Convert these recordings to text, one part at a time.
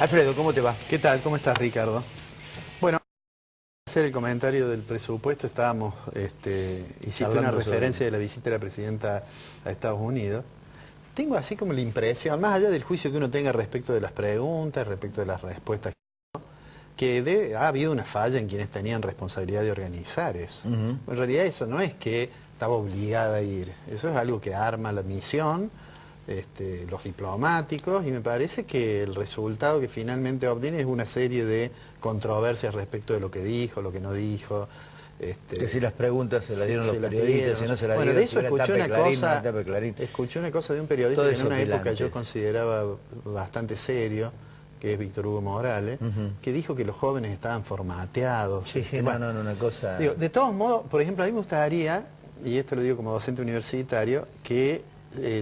Alfredo, ¿cómo te va? ¿Qué tal? ¿Cómo estás, Ricardo? Bueno, hacer el comentario del presupuesto, estábamos, hiciste una referencia de la visita de la presidenta a Estados Unidos. Tengo así como la impresión, más allá del juicio que uno tenga respecto de las preguntas, respecto de las respuestas, que ha habido una falla en quienes tenían responsabilidad de organizar eso. En realidad eso no es que estaba obligada a ir, eso es algo que arma la misión, los diplomáticos, y me parece que el resultado que finalmente obtiene es una serie de controversias respecto de lo que dijo, lo que no dijo. Que si las preguntas se las dieron los periodistas, si no se las dieron. Bueno, de eso escuché una cosa de un periodista que en una época yo consideraba bastante serio, que es Víctor Hugo Morales, que dijo que los jóvenes estaban formateados. Sí, sí, una cosa... Digo, de todos modos, por ejemplo, a mí me gustaría, y esto lo digo como docente universitario, que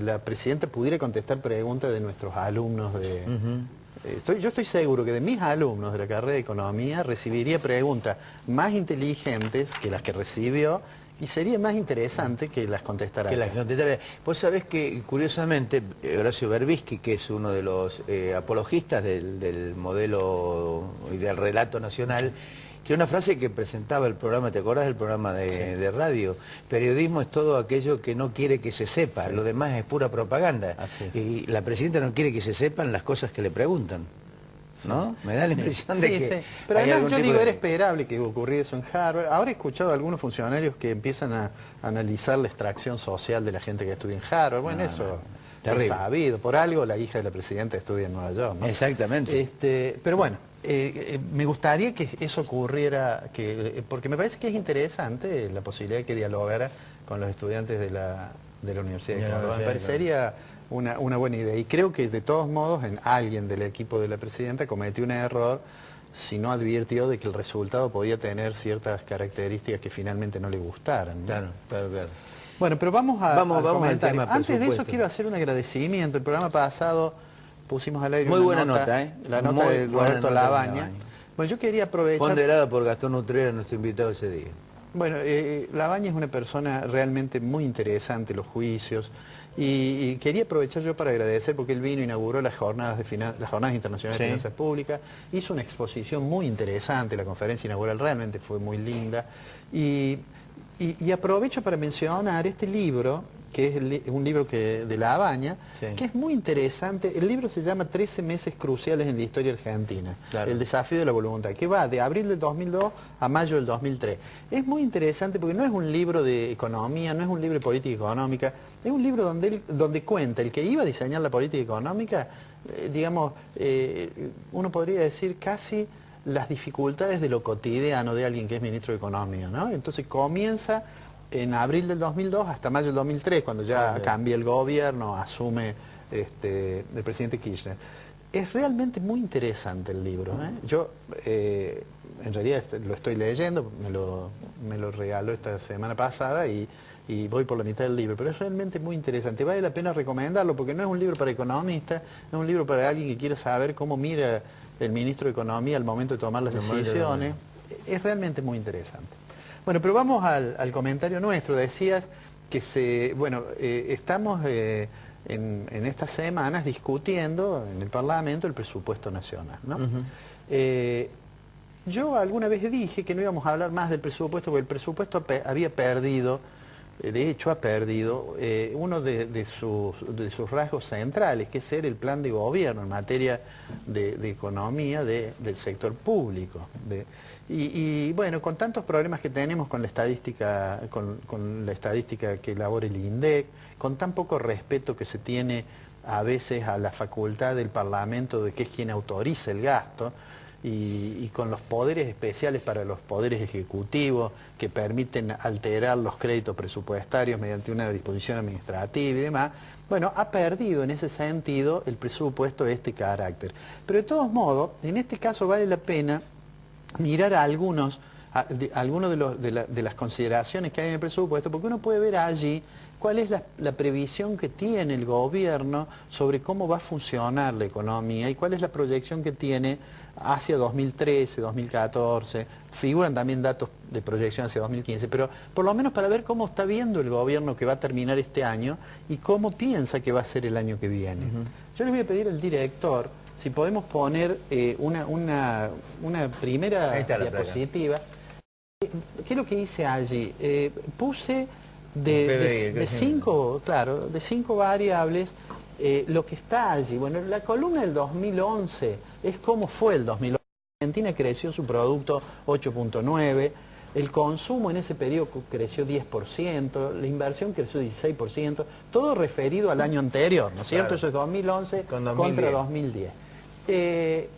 la presidenta pudiera contestar preguntas de nuestros alumnos de... yo estoy seguro que de mis alumnos de la carrera de Economía recibiría preguntas más inteligentes que las que recibió, y sería más interesante que las contestara. Vos sabés que, curiosamente, Horacio Berbisky, que es uno de los apologistas del modelo y del relato nacional, tiene una frase que presentaba el programa, ¿te acordás del programa de radio? Periodismo es todo aquello que no quiere que se sepa, lo demás es pura propaganda. Y la presidenta no quiere que se sepan las cosas que le preguntan. ¿No? Me da la impresión de que... Pero además yo digo, era esperable que ocurriera eso en Harvard. Ahora he escuchado a algunos funcionarios que empiezan a analizar la extracción social de la gente que estudia en Harvard. Bueno, eso es sabido. Por algo la hija de la presidenta estudia en Nueva York, ¿no? Exactamente. Pero bueno, me gustaría que eso ocurriera, porque me parece que es interesante la posibilidad de que dialogara con los estudiantes de la Universidad de Córdoba. Me parecería una buena idea, y creo que de todos modos alguien del equipo de la presidenta cometió un error si no advirtió de que el resultado podía tener ciertas características que finalmente no le gustaran, ¿no? Claro. Bueno, pero vamos al tema. Antes de eso quiero hacer un agradecimiento. El programa pasado pusimos al aire muy buena nota, la nota de Roberto Labaña. Bueno, yo quería aprovechar... Ponderada por Gastón Utrera, nuestro invitado ese día. Bueno, Labaña es una persona realmente muy interesante, los juicios, y quería aprovechar yo para agradecer porque él vino, inauguró las jornadas internacionales de finanzas públicas, hizo una exposición muy interesante, la conferencia inaugural realmente fue muy linda, y aprovecho para mencionar este libro, que es un libro de Labaña, que es muy interesante. El libro se llama 13 meses cruciales en la historia argentina, el desafío de la voluntad, que va de abril del 2002 a mayo del 2003. Es muy interesante porque no es un libro de economía, no es un libro de política económica, es un libro donde cuenta el que iba a diseñar la política económica, uno podría decir casi las dificultades de lo cotidiano de alguien que es ministro de Economía, ¿no? Entonces comienza en abril del 2002 hasta mayo del 2003, cuando ya cambia el gobierno, asume el presidente Kirchner. Es realmente muy interesante el libro, ¿eh? Yo, en realidad, lo estoy leyendo, me lo regaló esta semana pasada y voy por la mitad del libro, pero es realmente muy interesante. Vale la pena recomendarlo porque no es un libro para economistas, es un libro para alguien que quiere saber cómo mira el ministro de Economía al momento de tomar las decisiones. Es realmente muy interesante. Bueno, pero vamos al comentario nuestro. Decías que estamos en estas semanas discutiendo en el Parlamento el presupuesto nacional, ¿no? Yo alguna vez dije que no íbamos a hablar más del presupuesto porque el presupuesto había perdido, de hecho ha perdido, uno de sus rasgos centrales, que es ser el plan de gobierno en materia de economía del sector público. Y bueno, con tantos problemas que tenemos con la estadística, con la estadística que elabora el INDEC, con tan poco respeto que se tiene a veces a la facultad del Parlamento de que es quien autoriza el gasto, y con los poderes especiales para los poderes ejecutivos que permiten alterar los créditos presupuestarios mediante una disposición administrativa y demás, bueno, ha perdido en ese sentido el presupuesto este carácter. Pero de todos modos, en este caso vale la pena mirar a algunos de las consideraciones que hay en el presupuesto, porque uno puede ver allí cuál es la previsión que tiene el gobierno sobre cómo va a funcionar la economía y cuál es la proyección que tiene hacia 2013, 2014, figuran también datos de proyección hacia 2015, pero por lo menos para ver cómo está viendo el gobierno que va a terminar este año y cómo piensa que va a ser el año que viene. Yo les voy a pedir al director si podemos poner una primera Ahí está la diapositiva. ¿Qué es lo que hice allí? Puse de cinco variables lo que está allí. Bueno, la columna del 2011 es cómo fue el 2011. Argentina creció su producto 8.9%, el consumo en ese periodo creció 10%, la inversión creció 16%, todo referido al año anterior, ¿no es cierto? Claro. Eso es 2011 contra 2010.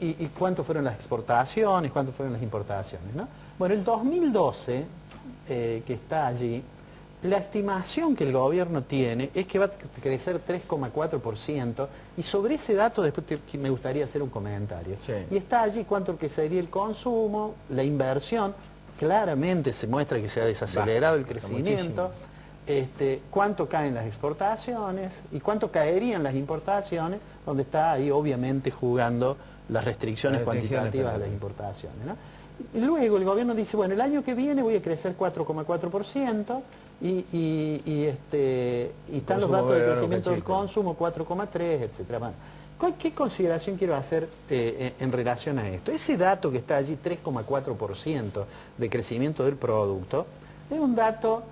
¿Y cuánto fueron las exportaciones, cuánto fueron las importaciones, ¿no? Bueno, el 2012, que está allí, la estimación que el gobierno tiene es que va a crecer 3,4%, y sobre ese dato después me gustaría hacer un comentario. Sí. Y está allí cuánto que sería el consumo, la inversión, claramente se muestra que se ha desacelerado el crecimiento, cuánto caen las exportaciones y cuánto caerían las importaciones, donde está ahí obviamente jugando las restricciones cuantitativas de las importaciones, ¿no? Y luego el gobierno dice, bueno, el año que viene voy a crecer 4,4%, y están los datos de crecimiento del consumo 4,3, etcétera. Bueno, ¿qué consideración quiero hacer en relación a esto? Ese dato que está allí, 3,4% de crecimiento del producto, es un dato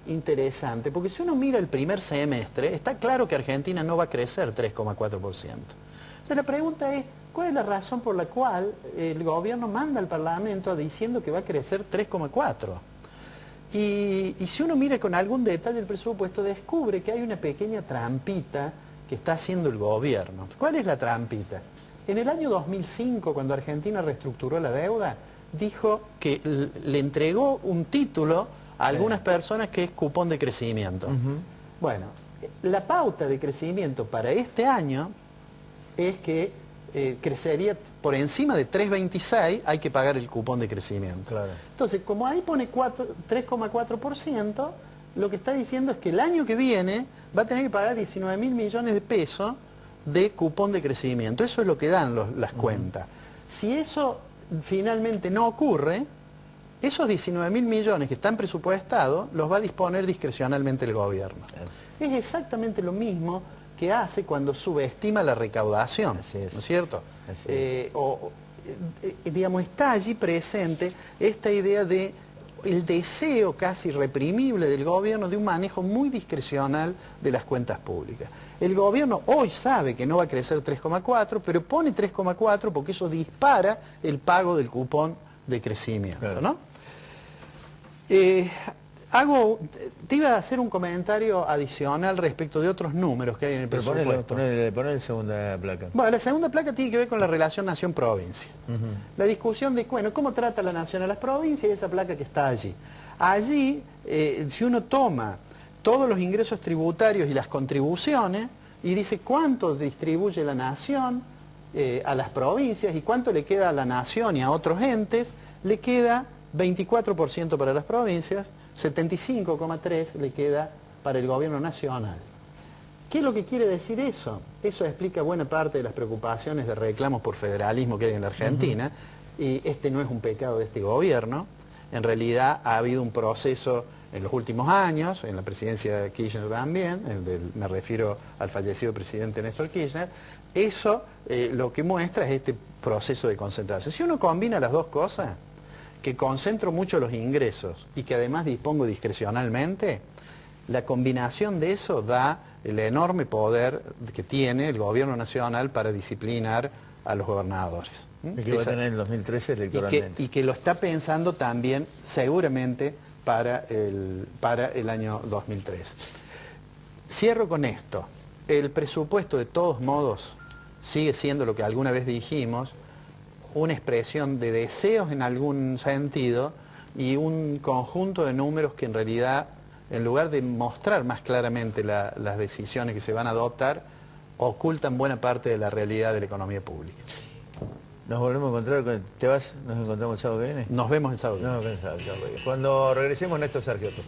interesante, porque si uno mira el primer semestre, está claro que Argentina no va a crecer 3,4%. Entonces la pregunta es, ¿cuál es la razón por la cual el gobierno manda al Parlamento diciendo que va a crecer 3,4%? Y si uno mira con algún detalle el presupuesto, descubre que hay una pequeña trampita que está haciendo el gobierno. ¿Cuál es la trampita? En el año 2005, cuando Argentina reestructuró la deuda, dijo que le entregó un título a algunas personas que es cupón de crecimiento. Bueno, la pauta de crecimiento para este año es que crecería por encima de 3,26, hay que pagar el cupón de crecimiento. Claro. Entonces, como ahí pone 3,4%, lo que está diciendo es que el año que viene va a tener que pagar 19.000 millones de pesos de cupón de crecimiento. Eso es lo que dan las cuentas. Si eso finalmente no ocurre, esos 19.000 millones que están presupuestados los va a disponer discrecionalmente el gobierno. Es exactamente lo mismo que hace cuando subestima la recaudación, ¿no es cierto? Digamos, está allí presente esta idea de el deseo casi reprimible del gobierno de un manejo muy discrecional de las cuentas públicas. El gobierno hoy sabe que no va a crecer 3,4, pero pone 3,4 porque eso dispara el pago del cupón de crecimiento, claro, ¿no? Te iba a hacer un comentario adicional respecto de otros números que hay en el presupuesto. Poner la segunda placa. Bueno, la segunda placa tiene que ver con la relación nación-provincia. La discusión de, bueno, cómo trata la nación a las provincias y esa placa que está allí. Allí, si uno toma todos los ingresos tributarios y las contribuciones y dice cuánto distribuye la nación a las provincias y cuánto le queda a la nación y a otros entes, le queda 24% para las provincias, 75,3% le queda para el gobierno nacional. ¿Qué es lo que quiere decir eso? Eso explica buena parte de las preocupaciones de reclamos por federalismo que hay en la Argentina, y este no es un pecado de este gobierno. En realidad ha habido un proceso en los últimos años, en la presidencia de Kirchner también, me refiero al fallecido presidente Néstor Kirchner. Eso lo que muestra es este proceso de concentración. Si uno combina las dos cosas, que concentro mucho los ingresos y que además dispongo discrecionalmente, la combinación de eso da el enorme poder que tiene el gobierno nacional para disciplinar a los gobernadores. El que va a tener en el 2013 electoralmente. Y que lo está pensando también seguramente para el año 2013. Cierro con esto. El presupuesto de todos modos sigue siendo lo que alguna vez dijimos, una expresión de deseos en algún sentido y un conjunto de números que en realidad, en lugar de mostrar más claramente las decisiones que se van a adoptar, ocultan buena parte de la realidad de la economía pública. Nos volvemos a encontrar, ¿te vas? ¿Nos encontramos el sábado que viene? Nos vemos el sábado. Cuando regresemos, Néstor Sargioto.